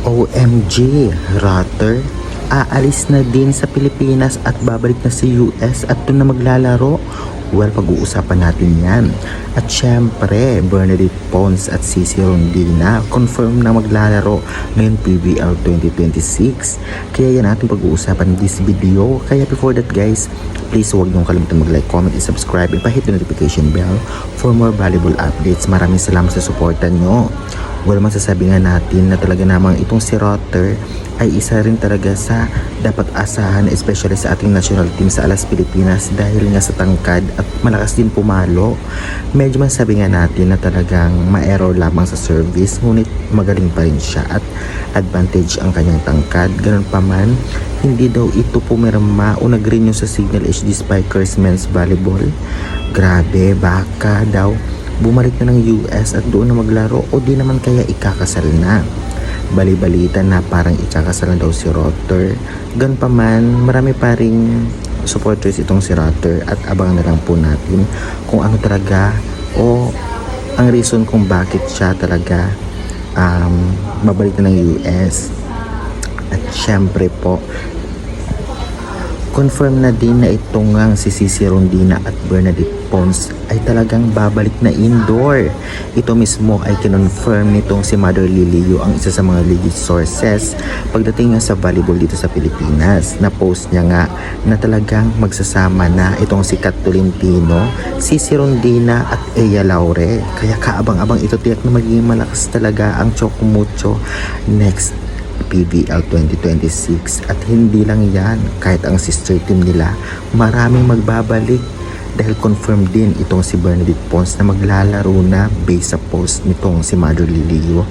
OMG, Rutter, aalis na din sa Pilipinas at babalik na sa US at doon na maglalaro. Well, pag-uusapan natin yan. At syempre, Bernadette Pons at Cici Rondina confirm na maglalaro ngayong PBL 2026. Kaya yan ating pag-uusapan in this video. Kaya before that guys, please huwag niyong kalimutan mag-like, comment, and subscribe, and pa-hit the notification bell for more valuable updates. Maraming salamat sa suporta niyo. Well, masasabi nga natin na talaga namang itong si Rutter ay isa rin talaga sa dapat asahan, especially sa ating national team sa Alas Pilipinas dahil nga sa tangkad at malakas din pumalo. Medyo masasabi nga natin na talagang ma-error lamang sa service, ngunit magaling pa rin siya at advantage ang kanyang tangkad. Ganun pa man, hindi daw ito pumirma o nag-renew sa Signal HD Spikers Men's Volleyball. Grabe, baka daw bumalik na ng US at doon na maglaro o di naman kaya ikakasal na. Bali-balita na parang ikakasal na daw si Rutter. Gan pa man, marami pa ring supporters itong si Rutter at abangan na lang po natin kung ano talaga o ang reason kung bakit siya talaga mabalik na ng US. At syempre po, confirm na din na itong ngang si Cici Rondina at Bernadette Pons ay talagang babalik na indoor. Ito mismo ay kinonfirm nitong si Mother Lilio, ang isa sa mga legit sources pagdating nga sa volleyball dito sa Pilipinas. Na-post niya nga na talagang magsasama na itong si Kat Tolentino, Cici Rondina at Ea Laure. Kaya kaabang-abang ito, tiyak na magiging malakas talaga ang Chocomucho next PBL 2026. At hindi lang yan, kahit ang sister team nila maraming magbabalik dahil confirmed din itong si Bernadette Pons na maglalaro na based sa post nitong si Mother Lilio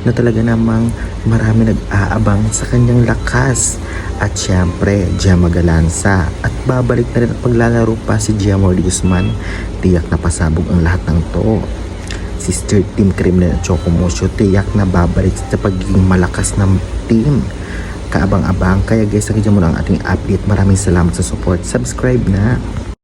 na talaga namang marami nag-aabang sa kanyang lakas. At syempre, Gemma Galanza, at babalik na rin at paglalaro pa si Gemma Guzman. Tiyak na pasabog ang lahat ng to. Sister team Kremlin at Chocomucho, tiyak na babalik sa pagiging malakas ng team. Kaabang-abang. Kaya guys, nakikita mo lang ang ating update. Maraming salamat sa support. Subscribe na.